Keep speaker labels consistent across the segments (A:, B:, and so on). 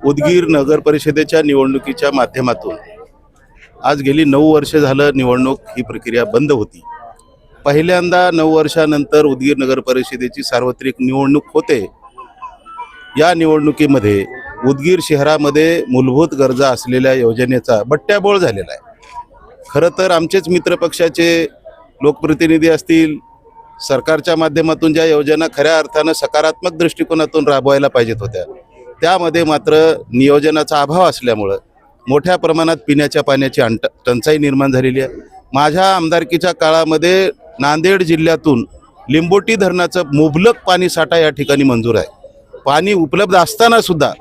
A: उदगीर नगर परिषदेच्या निवडणुकीच्या माध्यमातून आज गेली 9 वर्ष झालं निवडणूक ही प्रक्रिया बंद होती। पहिल्यांदा 9 वर्षानंतर उदगीर नगर परिषदेची सार्वत्रिक निवडणूक होते। या निवडणुकीमध्ये उदगीर शहरामध्ये मूलभूत गरजा असलेल्या योजनेचा बट्ट्याबोळ झालेला आहे। खरं तर आमचेच मित्रपक्षाचे लोकप्रतिनिधी असतील, सरकारच्या माध्यमातून ज्या योजना खऱ्या अर्थानं सकारात्मक दृष्टिकोनातून राबवायला पाहिजेत होत्या, त्यामध्ये मात्र नियोजनाचा अभाव असल्यामुळं मोठ्या प्रमाणात पिण्याच्या पाण्याची टंचाई निर्माण झालेली आहे। माझ्या आमदारकीच्या काळामध्ये नांदेड जिल्ह्यातून लिंबोटी धरणाचं मुबलक पाणी साठा या ठिकाणी मंजूर आहे। पाणी उपलब्ध असताना सुद्धा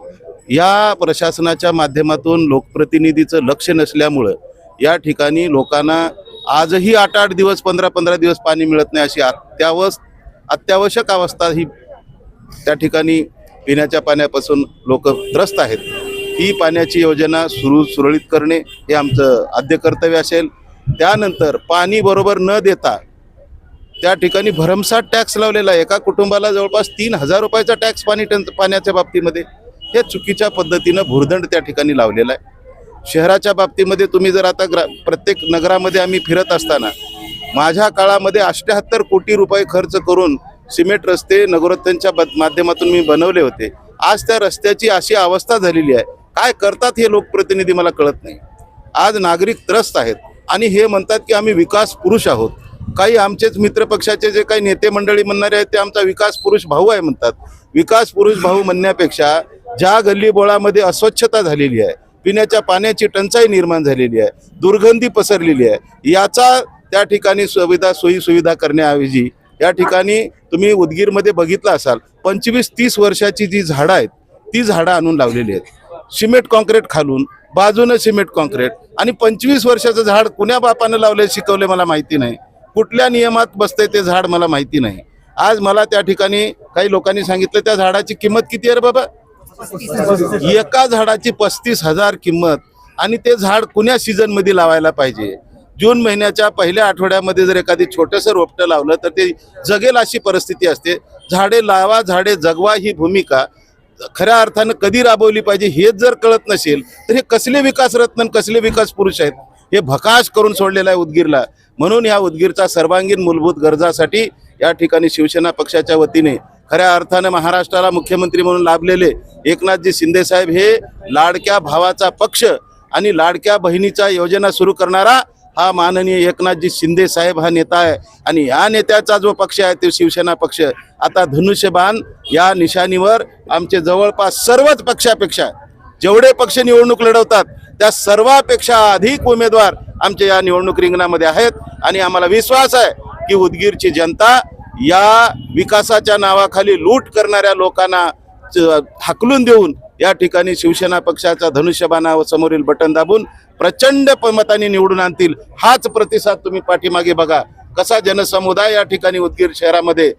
A: या प्रशासनाच्या माध्यमातून लोकप्रतिनिधीचं लक्ष नसल्यामुळं या ठिकाणी लोकांना आजही 8-8 दिवस 15-15 दिवस पाणी मिळत नाही, अशी अत्यावश्यक अवस्था ही त्या ठिकाणी पिण्याच्या पाण्यापासून लोक त्रस्त आहेत। ही पाण्याची योजना सुरळीत करणे हे आमचं आद्य कर्तव्य असेल। त्यानंतर पाणी बरोबर न देता त्या ठिकाणी भरमसाठ टॅक्स लावलेला आहे। एका कुटुंबाला जवळपास 3000 रुपयाचा टॅक्स पाण्याच्या बाबतीमध्ये हे चुकीच्या पद्धतीनं भुर्दंड त्या ठिकाणी लावलेला आहे। शहराच्या बाबतीमध्ये तुम्ही जर आता प्रत्येक नगरामध्ये आम्ही फिरत असताना माझ्या काळामध्ये 78 कोटी रुपये खर्च करून सिमेंट रस्ते नगरोत्थानच्या माध्यमातून मी बनवले होते। आज त्या रस्त्याची अशी अवस्था झालेली आहे, काय करतात हे लोकप्रतिनिधी मला कळत नाही। आज नागरिक त्रस्त आहेत आणि हे म्हणतात की आम्ही विकास पुरुष आहोत। काही आमचेच मित्रपक्षाचे जे काही नेते मंडळी म्हणणारे आहेत ते आमचा विकास पुरुष भाऊ आहे म्हणतात। विकास पुरुष भाऊ म्हणण्यापेक्षा ज्या गल्लीबोळामध्ये अस्वच्छता झालेली आहे, पिण्याच्या पाण्याची टंचाई निर्माण झालेली आहे, दुर्गंधी पसरलेली आहे, याचा त्या ठिकाणी सोयी सुविधा करण्याऐवजी या ठिकाणी तुम्ही उदगीरमध्ये बघितलं असाल 25-30 वर्षाची जी झाडं आहेत ती झाडं आणून लावलेली आहेत। सिमेंट कॉन्क्रीट खालून बाजूनं सिमेंट कॉन्क्रीट आणि 25 वर्षाचं झाड कुण्या बापानं लावले शिकवले मला माहिती नाही, कुठल्या नियमात बसते ते झाड मला माहिती नाही। आज मला त्या ठिकाणी काही लोकांनी सांगितलं त्या झाडाची किंमत किती आहे रे बाबा? एका झाडाची 35,000 किंमत। आणि ते झाड कुण्या सीझन मध्ये लावायला पाहिजे? जून महिन्याच्या पहिल्या आठवड्यामध्ये जर एखादी छोटंसं रोपटं लावलं तर ते जगेल अशी परिस्थिती असते। झाडे लावा झाडे जगवा ही भूमिका खऱ्या अर्थानं कधी राबवली पाहिजे हेच जर कळत नसेल तर हे कसले विकास रत्न कसले विकास पुरुष आहेत? हे भकास करून सोडलेलं आहे उदगीरला। म्हणून या उदगीरचा सर्वांगीण मूलभूत गरजासाठी या ठिकाणी शिवसेना पक्षाच्या वतीने खऱ्या अर्थानं महाराष्ट्राला मुख्यमंत्री म्हणून लाभलेले एकनाथजी शिंदे साहेब हे लाडक्या भावाचा पक्ष आणि लाडक्या बहिणीचा योजना सुरू करणारा हा माननीय एकनाथजी शिंदे साहेब हा नेता आहे। आणि या नेत्याचा जो पक्ष आहे तो शिवसेना पक्ष आता धनुष्यबाण या निशाणीवर आमचे जवळपास सर्वच पक्षापेक्षा जेवढे पक्ष निवडणूक लढवतात त्या सर्वापेक्षा अधिक उमेदवार आमच्या या निवडणूक रिंगणामध्ये आहेत। आणि आम्हाला विश्वास आहे की उदगीरची जनता या विकासाच्या नावाखाली लूट करणाऱ्या लोकांना हाकलून देऊन या ठिकाणी शिवसेना पक्षाचा धनुष्यबाणावर समोरील बटन दाबून प्रचंड मतांनी निवडून आणतील। हाच प्रतिसाद तुम्ही पाठीमागे बघा कसा जनसमुदाय या ठिकाणी उदगीर शहरामध्ये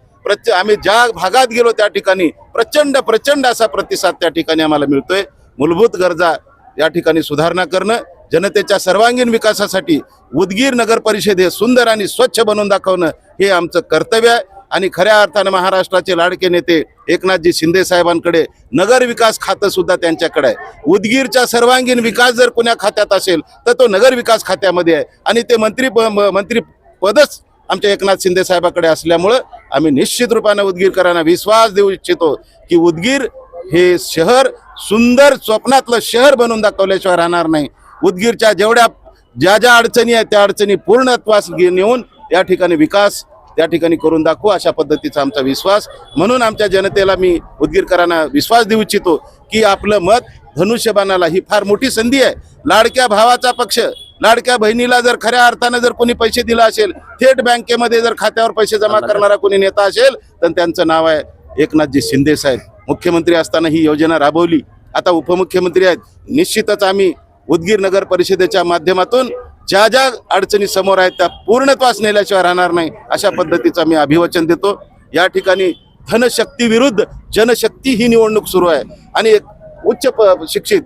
A: आम्ही ज्या भागात गेलो त्या ठिकाणी प्रचंड असा प्रतिसाद त्या ठिकाणी आम्हाला मिळतोय। मूलभूत गरजा या ठिकाणी सुधारणा करणं, जनतेच्या सर्वांगीण विकासासाठी उदगीर नगर परिषद हे सुंदर आणि स्वच्छ बनवून दाखवणं हे आमचं कर्तव्य आहे। आणि खऱ्या अर्थानं महाराष्ट्राचे लाडके नेते एकनाथजी शिंदे साहेबांकडे नगर विकास खातं सुद्धा त्यांच्याकडे आहे। उदगीरचा सर्वांगीण विकास जर कोण्या खात्यात असेल तर तो नगर विकास खात्यामध्ये आहे आणि ते मंत्री पदच आमच्या एकनाथ शिंदे साहेबांकडे असल्यामुळं आम्ही निश्चित रूपाने उदगीरकरांना विश्वास देऊ इच्छितो की उदगीर हे शहर सुंदर स्वप्नातलं शहर बनवून दाखवल्याशिवाय राहणार नाही। उदगीरच्या ज्या अडचणी आहेत त्या अडचणी पूर्णत्वास नेऊन या ठिकाणी विकास त्या ठिकाणी करून दाखवू अशा पद्धतीचा आमचा विश्वास। म्हणून आमच्या जनतेला मी उदगीरकरांना विश्वास देऊ इच्छितो की आपलं मत धनुष्यबाणाला ही फार मोठी संधी आहे। लाडक्या भावाचा पक्ष लाडक्या बहिणीला जर खऱ्या अर्थानं जर कोणी पैसे दिला असेल, थेट बँकेमध्ये जर खात्यावर पैसे जमा करणारा कोणी नेता असेल तर त्यांचं नाव आहे एकनाथजी शिंदे साहेब। मुख्यमंत्री असताना ही योजना राबवली, आता उपमुख्यमंत्री आहेत। निश्चितच आम्ही उदगीर नगर परिषदेच्या माध्यमातून ज्या अडचणी समोर आहेत त्या पूर्णत्वास नेल्याशिवाय राहणार नाही अशा पद्धतीचं मी अभिवचन देतो। या ठिकाणी धनशक्ती विरुद्ध जनशक्ती ही निवडणूक सुरू आहे आणि एक उच्च शिक्षित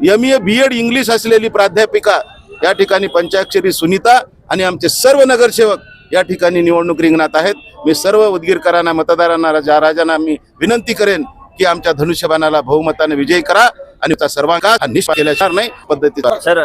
A: MA BEd इंग्लिश असलेली प्राध्यापिका या ठिकाणी पंचाक्षरी सुनीता आणि आमचे सर्व नगरसेवक या ठिकाणी निवडणूक रिंगणात आहेत। मी सर्व उदगीरकरांना मतदारांना राजांना मी विनंती करेन की आमच्या धनुष्यबाणाला बहुमताने विजयी करा आणि सर्वांना निष्पक्ष केल्याशिवाय नाही पद्धतीचा
B: सर